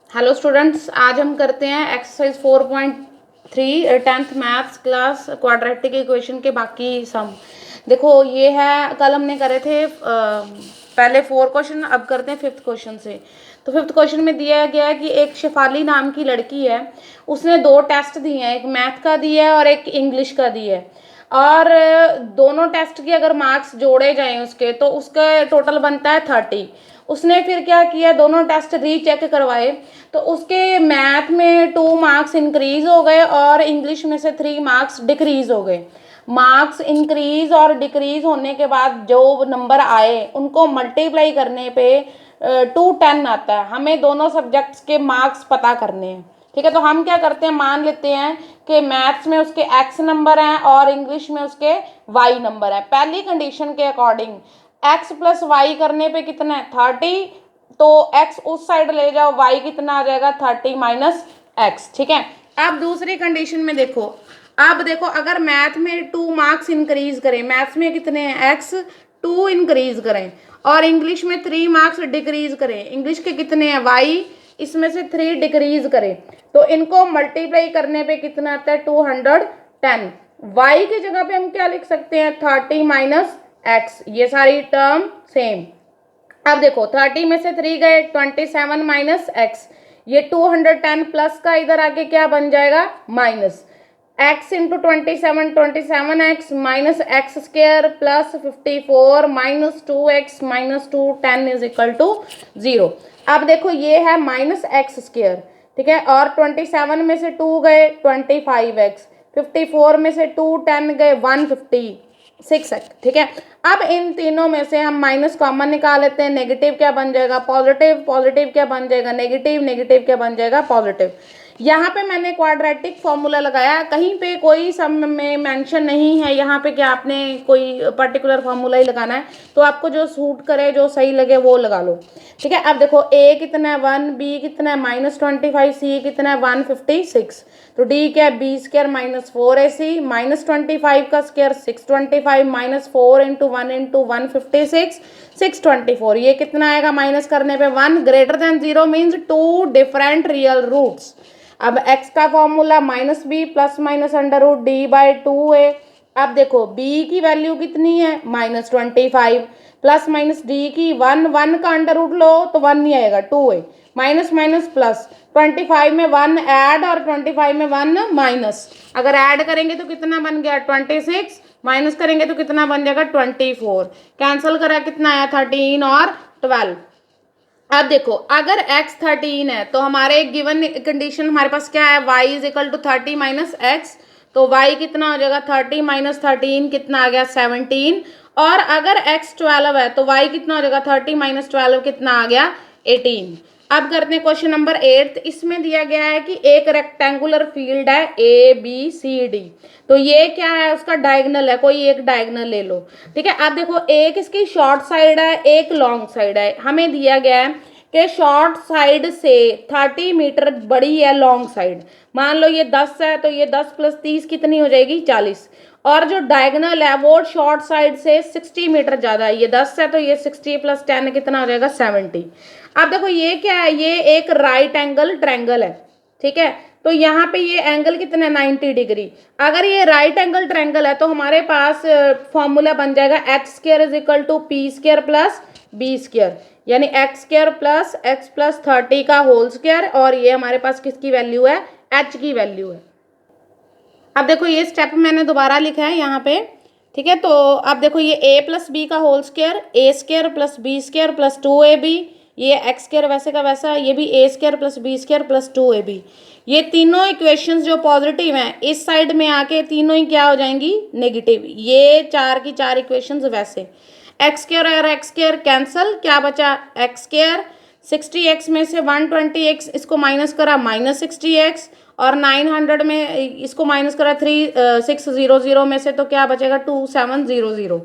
Hello students, आज हम करते हैं exercise 4.3 tenth maths class quadratic equation के बाकी सम। देखो ये है, कल हमने करे थे पहले 4 क्वेश्चन, अब करते हैं 5th क्वेश्चन से। तो 5th क्वेश्चन में दिया गया है कि एक शेफाली नाम की लड़की है, उसने 2 टेस्ट दिए हैं, एक मैथ का दिया है और एक इंग्लिश का दिया है। और दोनों टेस्ट के अगर मार्क्स जोड़े जाएं उसके, तो उसका टोटल बनता है 30। उसने फिर क्या किया, दोनों टेस्ट रीचेक करवाए, तो उसके मैथ में 2 मार्क्स इंक्रीज हो गए और इंग्लिश में से 3 मार्क्स डिक्रीज हो गए। मार्क्स इंक्रीज और डिक्रीज होने के बाद जो नंबर आए उनको मल्टीप्लाई करने पे 210 आता है। हमें दोनों सब्जेक्ट्स के मार्क्स पता करने हैं। ठीक है, तो हम क्या करते हैं, मान लेते हैं कि मैथ्स में उसके x नंबर हैं और इंग्लिश में उसके y नंबर है। पहली कंडीशन के अकॉर्डिंग x प्लस वाई करने पे कितना है 30, तो x उस साइड ले जाओ, y कितना आ जाएगा 30 माइनस x। ठीक है, अब दूसरी कंडीशन में देखो, अब देखो अगर मैथ में 2 मार्क्स इंक्रीज करें, मैथ्स में कितने हैं x 2 इंक्रीज करें और इंग्लिश में 3 मार्क्स डिक्रीज करें, इंग्लिश के कितने हैं y, इसमें से 3 डिक्रीज करें, तो इनको मल्टीप्लाई करने पे कितना आता है 210। y की जगह पे हम क्या लिख सकते हैं 30 माइनस x, ये सारी टर्म सेम। अब देखो 30 में से 3 गए, 27 माइनस एक्स, ये 210 प्लस का इधर आके क्या बन जाएगा minus x into 27, 27x minus x square plus 54 minus 2x minus 210 is equal to 0। अब देखो ये है माइनस एक्स स्क्र, ठीक है, और 27 में से 2 गए 25x, 54 में से 2 10 गए 156। ठीक है, अब इन तीनों में से हम माइनस कॉमन निकाल लेते हैं, नेगेटिव क्या बन जाएगा पॉजिटिव, पॉजिटिव क्या बन जाएगा नेगेटिव, नेगेटिव क्या बन जाएगा पॉजिटिव। यहाँ पे मैंने क्वाड्रेटिक फॉर्मूला लगाया, कहीं पे कोई सम में मेंशन नहीं है यहाँ पे कि आपने कोई पर्टिकुलर फॉर्मूला ही लगाना है, तो आपको जो सूट करे जो सही लगे वो लगा लो। ठीक है, अब देखो a कितना है 1, b कितना है -25, c कितना है 156, तो d क्या है b square minus 4ac minus 25 का स्क्र 625 माइनस 4 इंटू 1 इंटू 156 624, ये कितना आएगा माइनस करने पे 1 greater than 0 means 2 different real roots. अब x का formula minus b plus minus under root D by 2a। अब देखो b की वैल्यू कितनी है -25 प्लस माइनस डी की 1, 1 का अंडर रूट लो तो 1 नहीं आएगा 2a, माइनस माइनस प्लस 25 में 1 ऐड और 25 में 1 माइनस, अगर ऐड करेंगे तो कितना बन गया 26, माइनस करेंगे तो कितना बन जाएगा 24, कैंसिल करा कितना आया 13 और 12। अब देखो अगर x 13 है तो हमारे गिवन कंडीशन हमारे पास क्या है y is equal to 30 minus x, तो y कितना हो जाएगा 30 माइनस 13 कितना आ गया 17, और अगर x 12 है तो y कितना हो जाएगा 30 माइनस 12 कितना आ गया 18। अब करते हैं क्वेश्चन नंबर 8। इसमें दिया गया है कि एक रेक्टेंगुलर फील्ड है ए बी सी डी, तो ये क्या है उसका डायगोनल है, कोई एक डायगोनल ले लो। ठीक है, अब देखो एक इसकी शॉर्ट साइड है एक लॉन्ग साइड है, हमें दिया गया है कि शॉर्ट साइड से 30 मीटर बड़ी है लॉन्ग साइड, मान लो ये 10 है तो ये 10 प्लस 30 कितनी हो जाएगी 40, और जो डायगोनल है वो शॉर्ट साइड से 60 मीटर ज्यादा है, ये 10 है तो ये 60 प्लस 10 कितना हो जाएगा 70। अब देखो ये क्या है, ये एक राइट एंगल ट्रायंगल है। ठीक है, तो यहाँ पे ये एंगल कितना है 90 डिग्री। अगर ये राइट एंगल ट्रायंगल है तो हमारे पास फॉर्मूला बन जाएगा H square is equal to P square plus B square, यानी X square plus X plus 30 का होल स्क्र, और ये हमारे पास किसकी वैल्यू है एच की वैल्यू है। अब देखो ये स्टेप मैंने दोबारा लिखा है यहाँ पे। ठीक है, तो अब देखो ये a प्लस बी का whole square, A square plus B square plus 2ab, ये एक्स स्क्र वैसे का वैसा, ये भी a square plus B square plus 2ab। ये तीनों इक्वेशंस जो पॉजिटिव हैं इस साइड में आके तीनों ही क्या हो जाएंगी नेगेटिव, ये 4 की 4 इक्वेशंस वैसे। एक्स स्क्र और एक्स स्क्र कैंसल, क्या बचा एक्स स्क्र, 60x में से 120x इसको माइनस करा -60x, और 900 में इसको माइनस करा 3600 में से, तो क्या बचेगा 2700।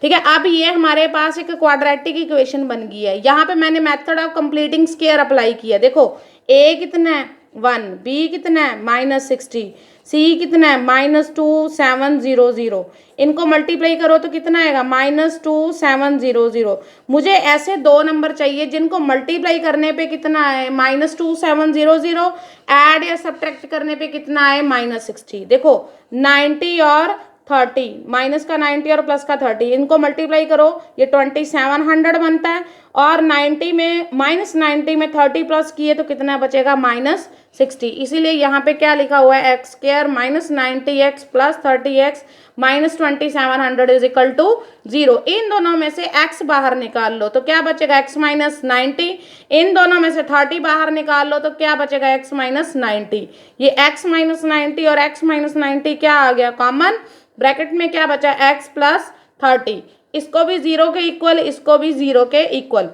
ठीक है, अब ये हमारे पास एक क्वाड्रेटिक इक्वेशन बन गई है। यहाँ पे मैंने method of completing square apply किया, देखो a कितना है 1, b कितना है -60, सी कितना है -2700, इनको मल्टीप्लाई करो तो कितना आएगा -2700। मुझे ऐसे दो नंबर चाहिए जिनको मल्टीप्लाई करने पे कितना है -2700, ऐड या सब्ट्रैक्ट करने पे कितना है -60। देखो 90 और 30, माइनस का 90 और प्लस का 30, इनको मल्टीप्लाई करो, ये 2700 बनता है। और 90 में -90 में 30 प्लस किए तो कितना बचेगा -60। इसीलिए यहाँ पे क्या लिखा हुआ है x square -90x plus 30x -2700 is equal to 0। इन दोनों में से x बाहर निकाल लो तो क्या बचेगा x -90। इन दोनों में से 30 बाहर निकाल लो तो क्या बचेगा x -90। ये x -90 और x -90 क्या आ गया कॉमन, ब्रैकेट में क्या बचा x प्लस 30, इसको भी 0 के इक्वल, इसको भी 0 के इक्वल।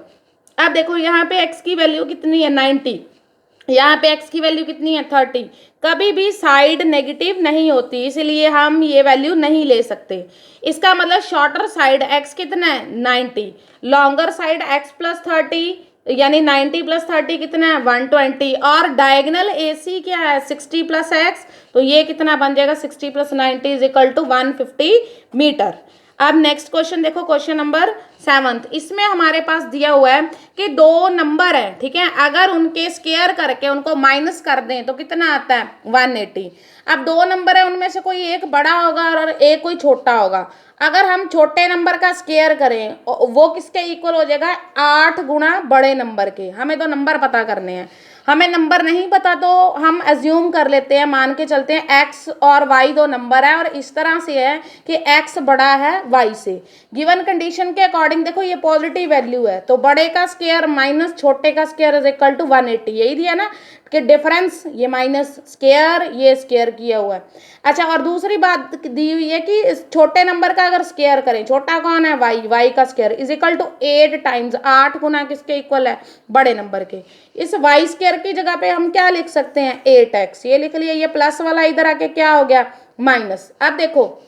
अब देखो यहाँ पे x की वैल्यू कितनी है 90, यहाँ पे x की वैल्यू कितनी है 30। कभी भी साइड नेगेटिव नहीं होती, इसलिए हम ये वैल्यू नहीं ले सकते। इसका मतलब शॉर्टर साइड x कितना है 90, लॉन्गर साइड x प्लस 30 यानी 90 प्लस 30 कितना है 120, और डायगनल AC क्या है 60 प्लस x, तो ये कितना बन जाएगा 60 plus 90 is equal to 150 metre. अब नेक्स्ट क्वेश्चन देखो, क्वेश्चन नंबर 7। इसमें हमारे पास दिया हुआ है कि दो नंबर है, ठीक है, अगर उनके स्क्वायर करके उनको माइनस कर दें तो कितना आता है 180। अब दो नंबर है, उनमें से कोई एक बड़ा होगा और एक कोई छोटा होगा। अगर हम छोटे नंबर का स्क्वायर करें वो किसके इक्वल हो जाएगा 8 गुना बड़े नंबर के। हमें तो नंबर पता करने हैं, हमें नंबर नहीं पता तो हम एज्यूम कर लेते हैं, मान के चलते हैं x और y दो नंबर है और इस तरह से है कि x बड़ा है y से। गिवन कंडीशन के अकॉर्डिंग देखो ये पॉजिटिव वैल्यू है तो बड़े का स्क्वायर माइनस छोटे का स्क्वायर इज इक्वल टू 180, यही दिया ना कि डिफरेंस, ये माइनस स्क्वायर ये स्क्वायर किया हुआ है। अच्छा, और दूसरी बात दी हुई है कि छोटे नंबर का अगर स्क्वायर करें, छोटा कौन है y का square is equal to 8 times, 8 गुना किसके इक्वल है बड़े नंबर के। इस y स्क्वायर की जगह पे हम क्या लिख सकते हैं 8x, ये लिख लिया, ये प्लस वाला इधर आके क्या हो गया माइनस। अब देखो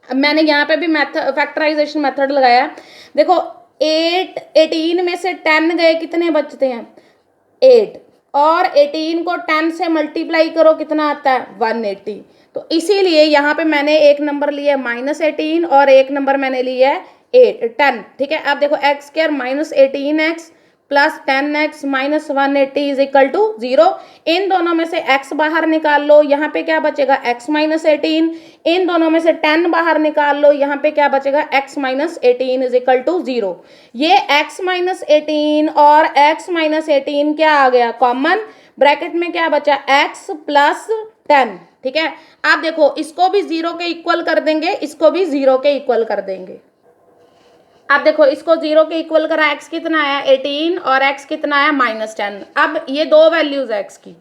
मैंने यहाँ पे भी फैक्टराइजेशन मेथड लगाया, देखो 18 में से 10 गए कितने बचते हैं 8, और 18 को 10 से मल्टीप्लाई करो कितना आता है 180। तो इसीलिए यहाँ पे मैंने एक नंबर लिया है -18 और एक नंबर मैंने लिया है 10, ठीक है। अब देखो x square -18x plus 10x minus 180 is equal to 0। इन दोनों में से x बाहर निकाल लो, यहाँ पे क्या बचेगा x -18। इन दोनों में से 10 बाहर निकाल लो, यहाँ पे क्या बचेगा x -18 इज इक्वल टू 0। ये x -18 और x -18 क्या आ गया कॉमन, ब्रैकेट में क्या बचा x प्लस 10, ठीक है। आप देखो इसको भी 0 के इक्वल कर देंगे, इसको भी 0 के इक्वल कर देंगे। अब देखो इसको 0 के इक्वल करा, x कितना आया 18 और x कितना आया -10। अब ये दो वैल्यूज है x की,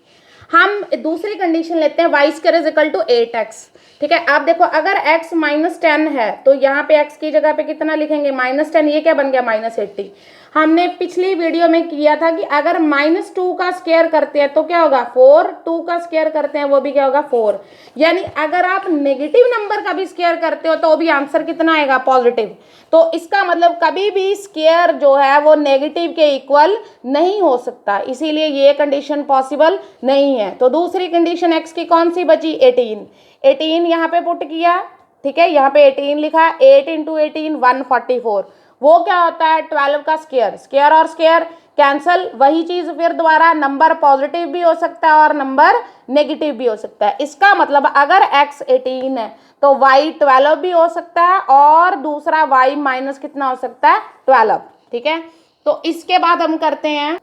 हम दूसरी कंडीशन लेते हैं y square is equal to 8x, ठीक है। अब देखो अगर x -10 है तो यहाँ पे x की जगह पे कितना लिखेंगे -10, ये क्या बन गया -80। हमने पिछली वीडियो में किया था कि अगर -2 का स्क्वायर करते हैं तो क्या होगा 4, 2 का स्क्वायर करते हैं वो भी क्या होगा 4। यानी अगर आप नेगेटिव नंबर का भी स्क्वायर करते हो तो भी आंसर कितना आएगा पॉजिटिव। तो इसका मतलब कभी भी स्क्वायर जो है वो नेगेटिव के इक्वल नहीं हो सकता, इसीलिए ये कंडीशन पॉसिबल नहीं है। तो दूसरी कंडीशन x की कौन सी बची 18 यहाँ पे पुट किया, ठीक है, यहाँ पे 18 लिखा, 8 × 18 144, वो क्या होता है 12 का स्क्वायर, स्क्वायर और स्क्वायर कैंसल, वही चीज फिर दोबारा नंबर पॉजिटिव भी हो सकता है और नंबर नेगेटिव भी हो सकता है। इसका मतलब अगर x 18 है तो y 12 भी हो सकता है और दूसरा y माइनस कितना हो सकता है 12, ठीक है। तो इसके बाद हम करते हैं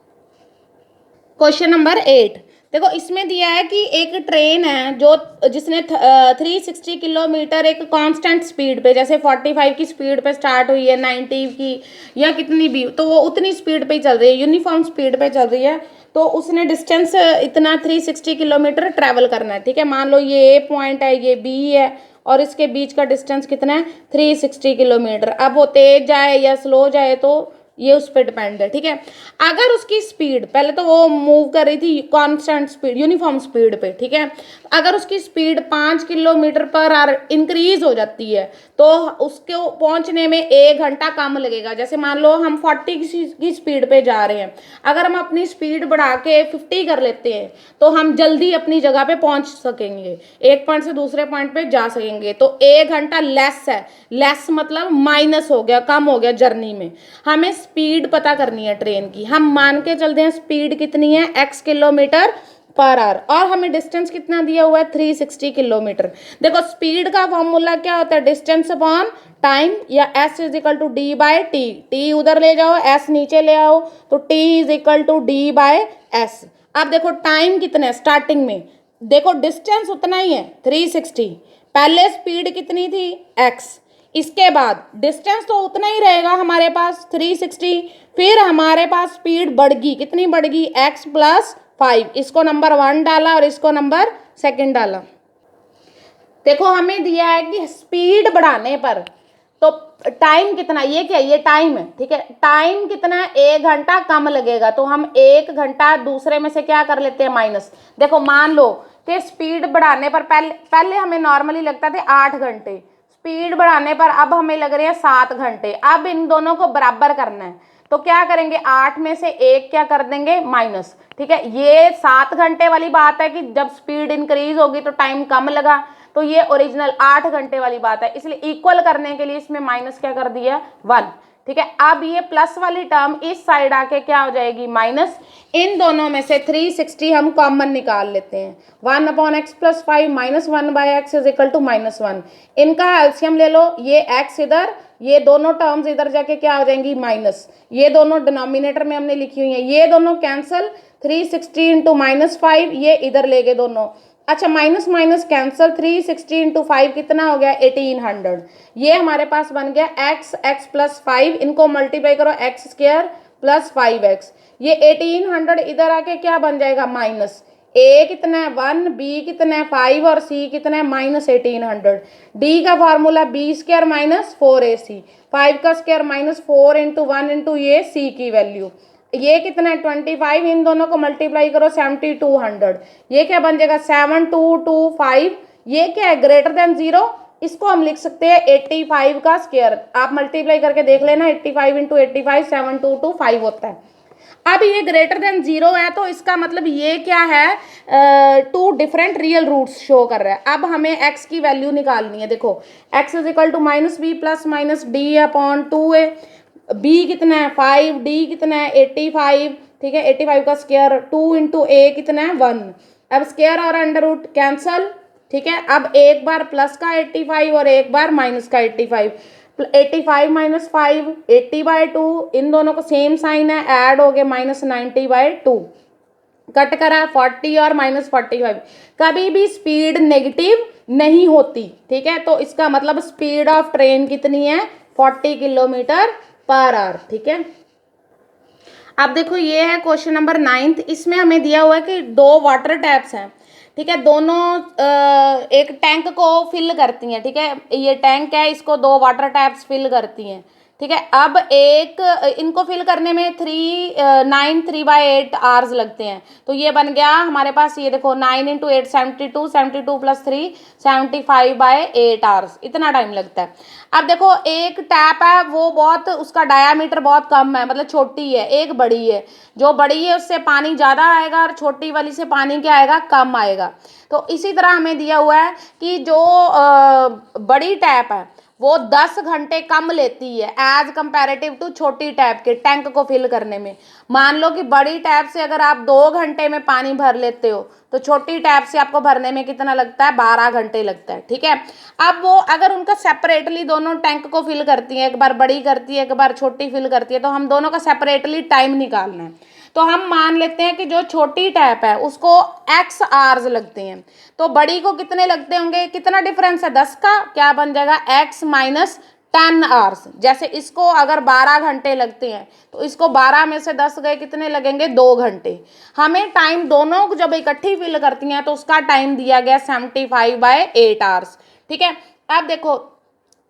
क्वेश्चन नंबर 8। देखो इसमें दिया है कि एक ट्रेन है जो जिसने 360 किलोमीटर एक कांस्टेंट स्पीड पे, जैसे 45 की स्पीड पे स्टार्ट हुई है, 90 की या कितनी भी, तो वो उतनी स्पीड पे ही चल रही है, यूनिफॉर्म स्पीड पे चल रही है। तो उसने डिस्टेंस इतना 360 किलोमीटर ट्रैवल करना है, ठीक है। मान लो ये A पॉइंट है, ये B है और इसके बीच का डिस्टेंस कितना है 360 किलोमीटर। अब वो तेज जाए या स्लो जाए तो ये उस पर डिपेंड है, ठीक है। अगर उसकी स्पीड, पहले तो वो मूव कर रही थी कांस्टेंट स्पीड, यूनिफॉर्म स्पीड पे, ठीक है, अगर उसकी speed 5 kilometre per hour increase हो जाती है तो उसको पहुंचने में 1 घंटा कम लगेगा। जैसे मान लो हम 40 की स्पीड पे जा रहे हैं, अगर हम अपनी स्पीड बढ़ा के 50 कर लेते हैं तो हम जल्दी अपनी जगह पे पहुंच सकेंगे, एक पॉइंट से दूसरे पॉइंट पे जा सकेंगे। तो 1 घंटा लेस है, लेस मतलब माइनस हो गया, कम हो गया जर्नी में। हमें स्पीड पता करनी है ट्रेन की, हम मान के चलते हैं स्पीड कितनी है x किलोमीटर पर आवर, और हमें डिस्टेंस कितना दिया हुआ है 360 किलोमीटर। देखो स्पीड का फॉर्मूला क्या होता है, डिस्टेंस अपॉन टाइम, या s is equal to D by T. T उधर ले जाओ, s नीचे ले आओ, तो t is equal to D by S. अब देखो टाइम कितना है स्टार्टिंग में, देखो डिस्टेंस उतना ही है 360, पहले स्पीड कितनी थी x, इसके बाद डिस्टेंस तो उतना ही रहेगा हमारे पास 360, फिर हमारे पास स्पीड बढ़ गई, कितनी बढ़ गई x प्लस 5, इसको नंबर 1 डाला और इसको नंबर 2 डाला। देखो हमें दिया है कि स्पीड बढ़ाने पर तो टाइम कितना, ये क्या, ये टाइम है, ठीक है, टाइम कितना है 1 घंटा कम लगेगा, तो हम 1 घंटा दूसरे में से क्या कर लेते हैं माइनस। देखो मान लो कि स्पीड बढ़ाने पर पहले हमें नॉर्मली लगता थे 8 घंटे, स्पीड बढ़ाने पर अब हमें लग रहे हैं 7 घंटे। अब इन दोनों को बराबर करना है तो क्या करेंगे, 8 में से 1 क्या कर देंगे माइनस, ठीक है। ये 7 घंटे वाली बात है कि जब स्पीड इंक्रीज होगी तो टाइम कम लगा, तो ये ओरिजिनल 8 घंटे वाली बात है, इसलिए इक्वल करने के लिए इसमें माइनस क्या कर दिया 1, ठीक है। अब ये प्लस वाली टर्म इस साइड आके क्या हो जाएगी माइनस, इन दोनों में से 360 हम कॉमन निकाल लेते हैं, 1 upon x plus 5 minus 1 by x is equal to -1। इनका एलसीएम ले लो, ये x इधर, ये दोनों टर्म्स इधर जाके क्या हो जाएंगी माइनस, ये दोनों डिनोमिनेटर में हमने लिखी हुई है, ये दोनों कैंसल, 360 इंटू -5, ये इधर ले गए दोनों, अच्छा माइनस माइनस कैंसल, 360 इंटू 5 कितना हो गया 1800। ये हमारे पास बन गया x प्लस 5, इनको मल्टीप्लाई करो x स्क्वायर प्लस 5x, ये 1800 इधर आके क्या बन जाएगा माइनस, a कितना है 1, b कितना है 5 और c कितना है -1800। d का formula b square minus 4ac, 5 का स्क्वायर माइनस 4 इंटू 1 इंटू ये c की वैल्यू, ये कितना है 25, इन दोनों को मल्टीप्लाई करो 7200, ये क्या बन जाएगा 7225, ये क्या है ग्रेटर देन 0, इसको हम लिख सकते हैं 85 का स्क्वायर, आप मल्टीप्लाई करके देख लेना, 85 इंटू 85 7225 होता है। अब ये ग्रेटर देन 0 है तो इसका मतलब ये क्या है, 2 डिफरेंट रियल रूट्स शो कर रहा है। अब हमें x की वैल्यू निकालनी है, देखो x is equal to -b plus minus D upon 2a, b कितना है 5, d कितना है 85, ठीक है, 85 का स्क्वायर 2 इंटू a कितना है 1, अब स्क्वायर और अंडर रूट कैंसल, ठीक है। अब एक बार प्लस का 85 और एक बार माइनस का 85, 85 माइनस 5 80/2, इन दोनों को सेम साइन है, ऐड हो गए -90/2, कट करा 40 और -45, कभी भी स्पीड नेगेटिव नहीं होती, ठीक है। तो इसका मतलब स्पीड ऑफ ट्रेन कितनी है 40 किलोमीटर पर आवर, ठीक है। अब देखो ये है क्वेश्चन नंबर 9, इसमें हमें दिया हुआ है कि 2 वाटर टैप्स हैं, ठीक है, दोनों एक टैंक को फिल करती हैं, ठीक है, ये टैंक है, इसको 2 वाटर टैप्स फिल करती हैं, ठीक है। अब एक इनको फिल करने में 3/8 आवर्स लगते हैं, तो ये बन गया हमारे पास, ये देखो 9 इंटू 8 72, 72 प्लस 3 75/8 आवर्स, इतना टाइम लगता है। अब देखो एक टैप है वो बहुत, उसका डायामीटर बहुत कम है, मतलब छोटी है, एक बड़ी है, जो बड़ी है उससे पानी ज़्यादा आएगा और छोटी वाली से पानी क्या आएगा कम आएगा। तो इसी तरह हमें दिया हुआ है कि जो बड़ी टैप है वो 10 घंटे कम लेती है एज कंपैरेटिव टू छोटी टैप के टैंक को फिल करने में। मान लो कि बड़ी टैप से अगर आप 2 घंटे में पानी भर लेते हो तो छोटी टैप से आपको भरने में कितना लगता है 12 घंटे लगता है, ठीक है। अब वो अगर उनका सेपरेटली दोनों टैंक को फिल करती है, एक बार बड़ी करती है एक बार छोटी फिल करती है, तो हम दोनों का सेपरेटली टाइम निकालना है। तो हम मान लेते हैं कि जो छोटी टैप है उसको x आवर्स लगते हैं, तो बड़ी को कितने लगते होंगे, कितना डिफरेंस है 10 का, क्या बन जाएगा x माइनस 10 आवर्स। जैसे इसको अगर 12 घंटे लगते हैं तो इसको 12 में से 10 गए, कितने लगेंगे 2 घंटे। हमें टाइम दोनों को जब इकट्ठी फिल करती हैं तो उसका टाइम दिया गया 75/8 आवर्स, ठीक है। अब देखो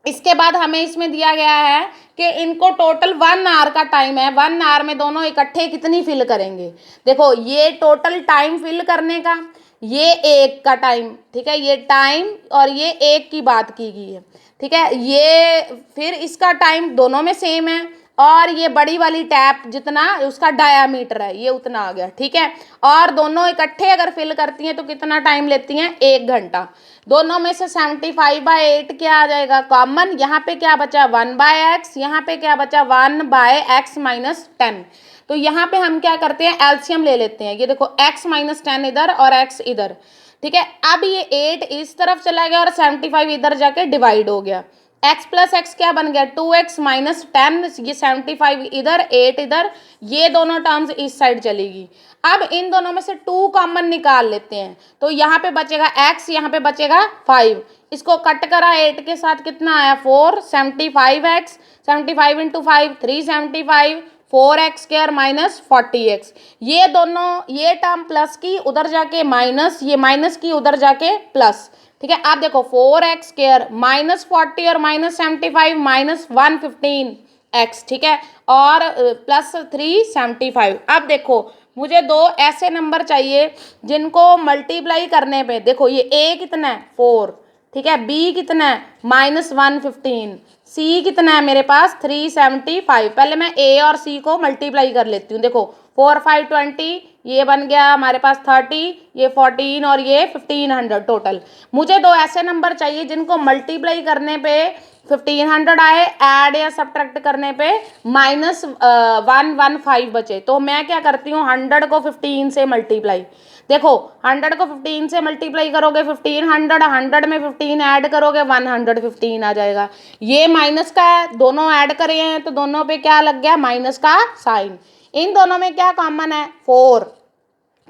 इसके बाद हमें इसमें दिया गया है कि इनको टोटल 1 आवर का टाइम है, 1 आवर में दोनों इकट्ठे कितनी फिल करेंगे। देखो ये टोटल टाइम फिल करने का, ये एक का टाइम, ठीक है, ये टाइम और ये एक की बात की गई है, ठीक है। ये फिर इसका टाइम दोनों में सेम है, और ये बड़ी वाली टैप जितना उसका डायामीटर है ये उतना आ गया, ठीक है। और दोनों इकट्ठे अगर फिल करती हैं तो कितना टाइम लेती हैं, 1 घंटा। दोनों में से 75/8 क्या आ जाएगा, कॉमन। यहाँ पे क्या बचा, 1/x, यहाँ पे क्या बचा, 1/x-10। तो यहाँ पे हम क्या करते हैं, एलसीएम ले लेते हैं। ये देखो x-10 इधर और x इधर, ठीक है। अब ये 8 इस तरफ चला गया और 75 इधर जाके डिवाइड हो गया। x प्लस एक्स क्या बन गया, 2x-10, ये 75 इधर 8 इधर, ये दोनों टर्म्स इस साइड चलेगी। अब इन दोनों में से 2 कॉमन निकाल लेते हैं, तो यहाँ पे बचेगा x, यहाँ पे बचेगा 5। इसको कट करा 8 के साथ, कितना आया 4, 75x, 75 into 5 375, 4x² minus 40x। ये दोनों, ये टर्म प्लस की उधर जाके माइनस, ये माइनस की उधर जाके प्लस, ठीक है। आप देखो 4x² माइनस 40 और माइनस 75 माइनस 115x, ठीक है, और प्लस 375। अब देखो मुझे दो ऐसे नंबर चाहिए जिनको मल्टीप्लाई करने पे, देखो ये a कितना है 4, ठीक है, b कितना है -115, c कितना है मेरे पास 375। पहले मैं a और c को मल्टीप्लाई कर लेती हूँ। देखो 4 5 20, ये बन गया हमारे पास 30, ये 14 और ये 1500 टोटल। मुझे दो ऐसे नंबर चाहिए जिनको मल्टीप्लाई करने पे 1500 आए, ऐड या सब्ट्रैक्ट करने पे -115 बचे। तो मैं क्या करती हूँ, 100 को 15 से मल्टीप्लाई, देखो 100 को 15 से मल्टीप्लाई करोगे 1500, 100 में 15 ऐड करोगे 115 आ जाएगा। ये माइनस का है, दोनों ऐड करे हैं तो दोनों पे क्या लग गया, माइनस का साइन। इन दोनों में क्या कॉमन है, 4,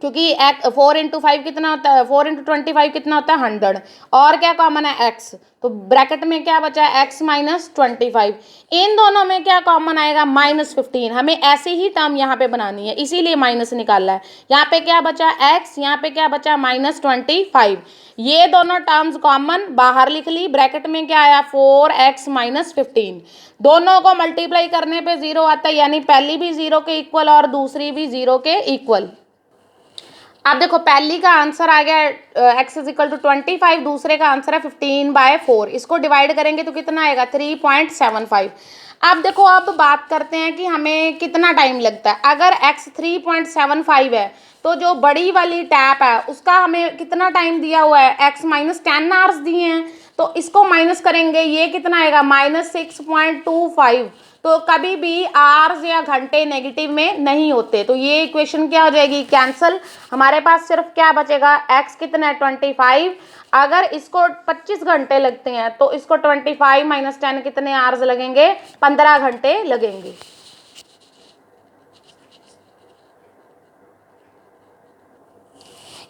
क्योंकि 4 इंटू 5 कितना होता है, 4 इंटू 25 कितना होता है 100, और क्या कॉमन है x, तो ब्रैकेट में क्या बचा है x-25। इन दोनों में क्या कॉमन आएगा, -15। हमें ऐसी ही टर्म यहाँ पे बनानी है, इसीलिए माइनस निकाला है। यहाँ पे क्या बचा x, यहाँ पे क्या बचा -25। ये दोनों टर्म्स कॉमन बाहर लिख ली, ब्रैकेट में क्या आया 4x-15। दोनों को मल्टीप्लाई करने पे 0 आता है, यानी पहली भी 0 के इक्वल और दूसरी भी 0 के इक्वल। अब देखो पहली का आंसर आ गया x = 25, दूसरे का आंसर है 15/4। इसको डिवाइड करेंगे तो कितना आएगा 3.75। अब देखो, अब बात करते हैं कि हमें कितना टाइम लगता है। अगर x 3.75 है तो जो बड़ी वाली टैप है उसका हमें कितना टाइम दिया हुआ है, x-10 आवर्स दिए हैं, तो इसको माइनस करेंगे, ये कितना आएगा -6.25। तो कभी भी आवर्स या घंटे नेगेटिव में नहीं होते, तो ये इक्वेशन क्या हो जाएगी, कैंसल। हमारे पास सिर्फ क्या बचेगा, x कितना है 25। अगर इसको 25 घंटे लगते हैं तो इसको 25 - 10 कितने आवर्स लगेंगे, 15 घंटे लगेंगे।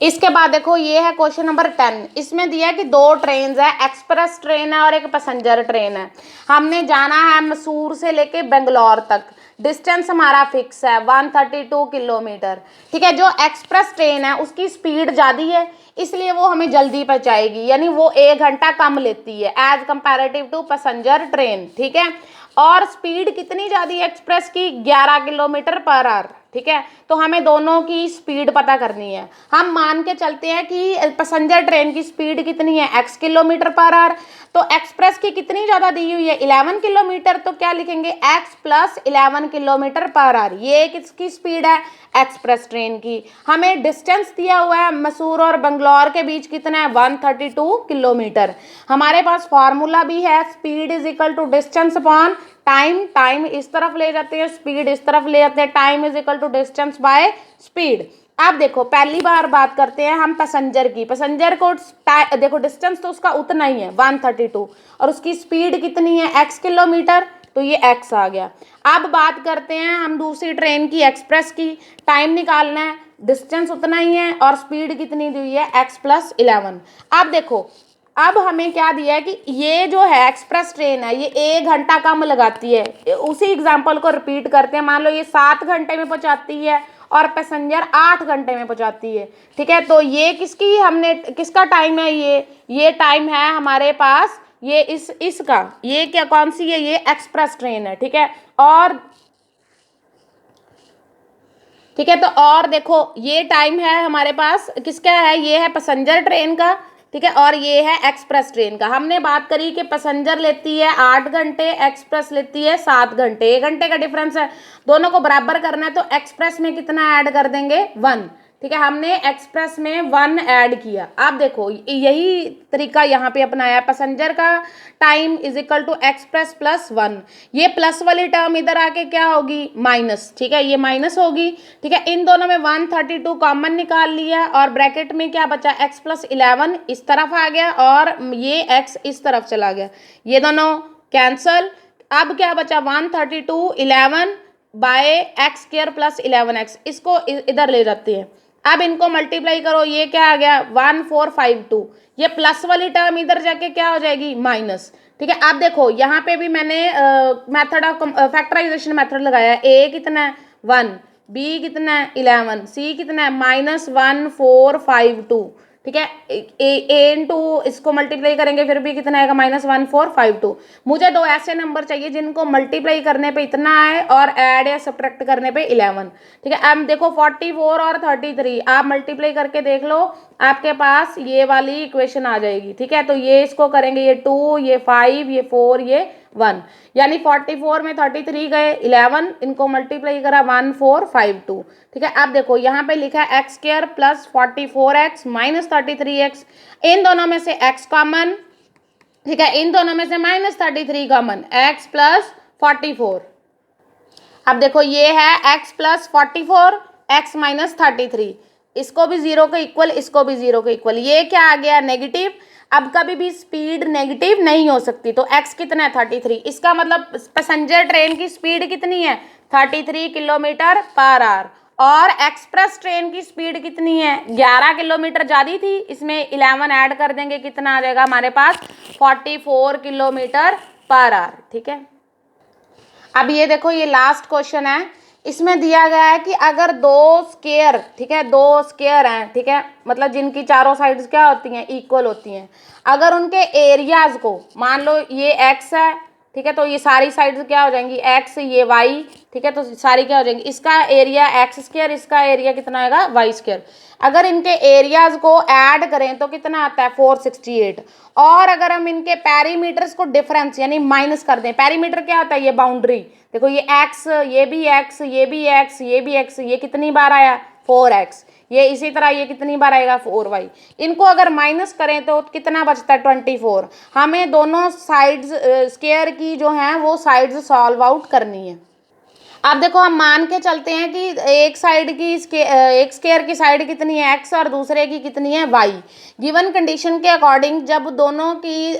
इसके बाद देखो ये है क्वेश्चन नंबर 10। इसमें दिया है कि दो ट्रेन है, एक्सप्रेस ट्रेन है और एक पैसेंजर ट्रेन है। हमने जाना है मैसूर से लेके बेंगलोर तक। डिस्टेंस हमारा फिक्स है 132 किलोमीटर, ठीक है। जो एक्सप्रेस ट्रेन है उसकी स्पीड ज़्यादा है, इसलिए वो हमें जल्दी पहुंचाएगी, यानी वो 1 घंटा कम लेती है as comparative to passenger train, ठीक है। और स्पीड कितनी ज़्यादा है एक्सप्रेस की, 11 किलोमीटर पर आवर, ठीक है। तो हमें दोनों की स्पीड पता करनी है। हम मान के चलते हैं कि पैसेंजर ट्रेन की स्पीड कितनी है, x किलोमीटर पर आवर, तो एक्सप्रेस की कितनी ज़्यादा दी हुई है 11 किलोमीटर, तो क्या लिखेंगे x + 11 किलोमीटर पर आवर। ये किसकी स्पीड है, एक्सप्रेस ट्रेन की। हमें डिस्टेंस दिया हुआ है मैसूर और बंगलौर के बीच कितना है 132 किलोमीटर। हमारे पास फार्मूला भी है, speed = distance upon time. Time इस तरफ ले जाते हैं, स्पीड इस तरफ ले जाते हैं, टाइम = डिस्टेंस बाय स्पीड। अब देखो पहली बार बात करते हैं हम पैसेंजर की। पैसेंजर को देखो डिस्टेंस तो उसका उतना ही है 132, और उसकी स्पीड कितनी है x किलोमीटर, तो ये x आ गया। अब बात करते हैं हम दूसरी ट्रेन की, एक्सप्रेस की। टाइम निकालना है, डिस्टेंस उतना ही है और स्पीड कितनी दी हुई है x + 11। अब देखो, अब हमें क्या दिया है कि ये जो है एक्सप्रेस ट्रेन है ये 1 घंटा कम लगाती है। उसी एग्जांपल को रिपीट करते हैं। मान लो ये 7 घंटे में पहुंचाती है और पैसेंजर 8 घंटे में पहुंचाती है, ठीक है। तो ये किसका टाइम है, ये टाइम है हमारे पास ये इसका ये क्या कौन सी है, ये एक्सप्रेस ट्रेन है, ठीक है। और ठीक है, तो और देखो ये टाइम है हमारे पास किसका है, ये है पैसेंजर ट्रेन का, ठीक है, और ये है एक्सप्रेस ट्रेन का। हमने बात करी कि पैसेंजर लेती है 8 घंटे, एक्सप्रेस लेती है 7 घंटे, 1 घंटे का डिफरेंस है, दोनों को बराबर करना है, तो एक्सप्रेस में कितना ऐड कर देंगे 1, ठीक है, हमने एक्सप्रेस में 1 ऐड किया। आप देखो यही तरीका यहाँ पे अपनाया, पैसेंजर का time is equal to express plus 1, ये प्लस वाली टर्म इधर आके क्या होगी माइनस, ठीक है, ये माइनस होगी, ठीक है। इन दोनों में 132 कॉमन निकाल लिया और ब्रैकेट में क्या बचा x प्लस 11 इस तरफ आ गया और ये x इस तरफ चला गया, ये दोनों कैंसल। अब क्या बचा 132 11 bye x square plus 11x, इसको इधर ले जाते हैं। अब इनको मल्टीप्लाई करो, ये क्या आ गया 1452, ये प्लस वाली टर्म इधर जाके क्या हो जाएगी माइनस, ठीक है। अब देखो यहाँ पे भी मैंने मेथड ऑफ फैक्टराइजेशन मेथड लगाया, a कितना है 1, b कितना है 11, c कितना है -1452, ठीक है। ए इंटू इसको मल्टीप्लाई करेंगे फिर भी कितना आएगा -1452। मुझे दो ऐसे नंबर चाहिए जिनको मल्टीप्लाई करने पे इतना आए और ऐड या सब्ट्रैक्ट करने पे 11, ठीक है। अब देखो 44 और 33 आप मल्टीप्लाई करके देख लो, आपके पास ये वाली इक्वेशन आ जाएगी, ठीक है। तो ये इसको करेंगे, ये 2, ये 5, ये 4, ये 1, यानी 44 में 33 गए 11, इनको मल्टीप्लाई करा 1452, ठीक है। अब देखो यहाँ पे लिखा है x square plus 44x minus 33x, इन दोनों में से x कॉमन, ठीक है, इन दोनों में से -33 कॉमन, x प्लस 44। अब देखो ये है x प्लस 44, x माइनस 33, इसको भी 0 के इक्वल, इसको भी 0 के इक्वल, ये क्या आ गया नेगेटिव। अब कभी भी स्पीड नेगेटिव नहीं हो सकती, तो x कितना है 33, इसका मतलब पैसेंजर ट्रेन की स्पीड कितनी है 33 किलोमीटर पर आवर, और एक्सप्रेस ट्रेन की स्पीड कितनी है 11 किलोमीटर ज़्यादा थी, इसमें 11 ऐड कर देंगे, कितना आ जाएगा हमारे पास 44 किलोमीटर पर आवर, ठीक है। अब ये देखो ये लास्ट क्वेश्चन है, इसमें दिया गया है कि अगर दो स्क्वायर, ठीक है, दो स्क्वायर हैं, ठीक है, मतलब जिनकी चारों साइड्स क्या होती हैं इक्वल होती हैं, अगर उनके एरियाज को मान लो ये x है, ठीक है, तो ये सारी साइड्स क्या हो जाएंगी x, ये y, ठीक है, तो सारी क्या हो जाएंगी, इसका एरिया x स्क्वायर, इसका एरिया कितना आएगा y स्क्वायर। अगर इनके एरियाज को ऐड करें तो कितना आता है 468, और अगर हम इनके पैरीमीटर्स को डिफरेंस यानी माइनस कर दें, पैरीमीटर क्या होता है ये बाउंड्री, देखो ये x, ये भी x, ये भी x, ये भी x, ये कितनी बार आया 4x, ये इसी तरह ये कितनी बार आएगा 4y, इनको अगर माइनस करें तो कितना बचता है 24। हमें दोनों साइड्स स्क्वायर की जो हैं वो साइड्स सॉल्व आउट करनी है। अब देखो हम मान के चलते हैं कि एक साइड की एक स्क्वायर की साइड कितनी है x और दूसरे की कितनी है y। गिवन कंडीशन के अकॉर्डिंग जब दोनों की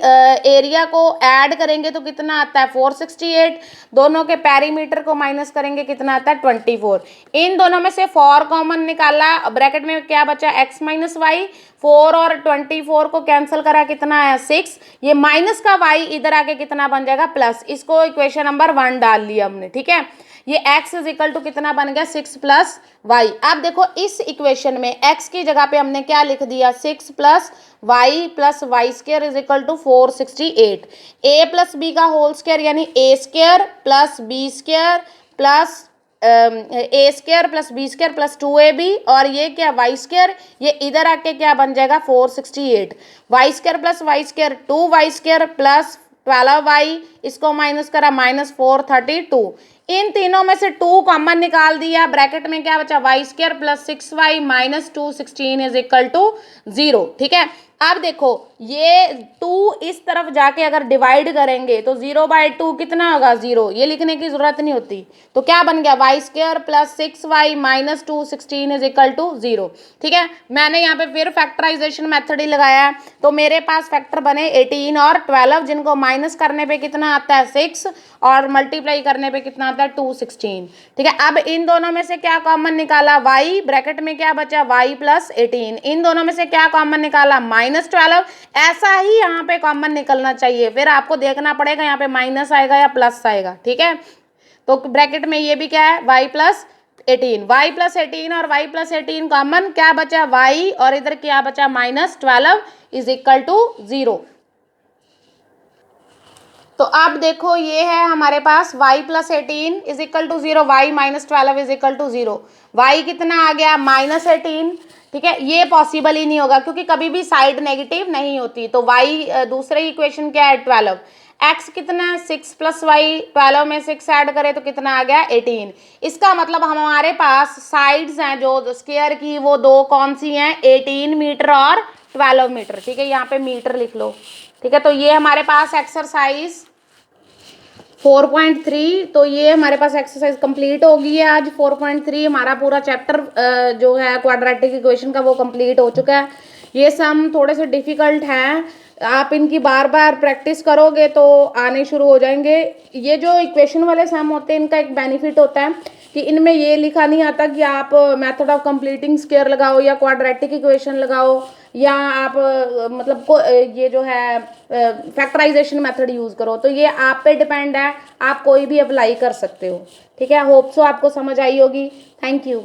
एरिया को ऐड करेंगे तो कितना आता है 468, दोनों के पैरीमीटर को माइनस करेंगे कितना आता है 24। इन दोनों में से 4 कॉमन निकाला, ब्रैकेट में क्या बचा x माइनस वाई, 4 और 24 को कैंसिल करा कितना आया 6, ये माइनस का y इधर आके कितना बन जाएगा प्लस, इसको इक्वेशन नंबर 1 डाल लिया हमने, ठीक है। ये x इज इक्वल टू कितना बन गया 6 प्लस वाई। अब देखो इस इक्वेशन में x की जगह पे हमने क्या लिख दिया 6 plus y square is equal to 468, a plus B का होल स्क्वायर यानी a square plus b square plus a square plus b square plus 2ab, और ये क्या वाई स्क्वायर, ये इधर आके क्या बन जाएगा 468, y square plus y square 2y square plus 12y, इसको माइनस करा -432, इन तीनों में से 2 कॉमन निकाल दिया, ब्रैकेट में क्या बचा y square plus 6y minus 216 is equal to 0, ठीक है। अब देखो ये 2 इस तरफ जाके अगर डिवाइड करेंगे तो 0/2 कितना होगा 0, ये लिखने की जरूरत नहीं होती, तो क्या बन गया y square plus 6y minus 216 is equal to 0, ठीक है। मैंने यहाँ पे फिर फैक्टराइजेशन मेथड ही लगाया है, तो मेरे पास फैक्टर बने 18 और 12, जिनको माइनस करने पे कितना आता है 6 और मल्टीप्लाई करने पे कितना आता है 216, ठीक है। अब इन दोनों में से क्या कॉमन निकाला y, ब्रैकेट में क्या बचा y प्लस 18, इन दोनों में से क्या कॉमन निकाला -12, ऐसा ही यहाँ पे कॉमन निकलना चाहिए, फिर आपको देखना पड़ेगा यहाँ पे माइनस आएगा या प्लस आएगा, ठीक है। तो ब्रैकेट में ये भी क्या है y प्लस 18, y प्लस 18 और y प्लस 18 कॉमन, क्या बचा y और इधर क्या बचा -12 इज इक्वल टू 0। तो अब देखो ये है हमारे पास y plus 18 is equal to 0, y minus 12 is equal to 0। y कितना आ गया -18, ठीक है। ये पॉसिबल ही नहीं होगा क्योंकि कभी भी साइड नेगेटिव नहीं होती। तो y दूसरे इक्वेशन क्या है 12, x कितना है 6 प्लस वाई, 12 में 6 ऐड करें तो कितना आ गया 18। इसका मतलब हमारे पास साइड्स हैं जो स्क्वायर की वो दो कौन सी हैं 18 मीटर और 12 मीटर, ठीक है। यहाँ पे मीटर लिख लो, ठीक है। तो ये हमारे पास एक्सरसाइज 4.3, तो ये हमारे पास एक्सरसाइज कंप्लीट हो गई है आज। 4.3 हमारा पूरा चैप्टर जो है क्वाड्रेटिक इक्वेशन का वो कंप्लीट हो चुका है। ये सम थोड़े से डिफिकल्ट हैं, आप इनकी बार बार प्रैक्टिस करोगे तो आने शुरू हो जाएंगे। ये जो इक्वेशन वाले सम होते हैं इनका एक बेनिफिट होता है कि इनमें ये लिखा नहीं आता कि आप मेथड ऑफ कंप्लीटिंग स्क्वायर लगाओ या क्वाड्रेटिक इक्वेशन लगाओ या आप मतलब ये जो है फैक्टराइजेशन मेथड यूज़ करो। तो ये आप पे डिपेंड है, आप कोई भी अप्लाई कर सकते हो, ठीक है। होप सो आपको समझ आई होगी। Thank you.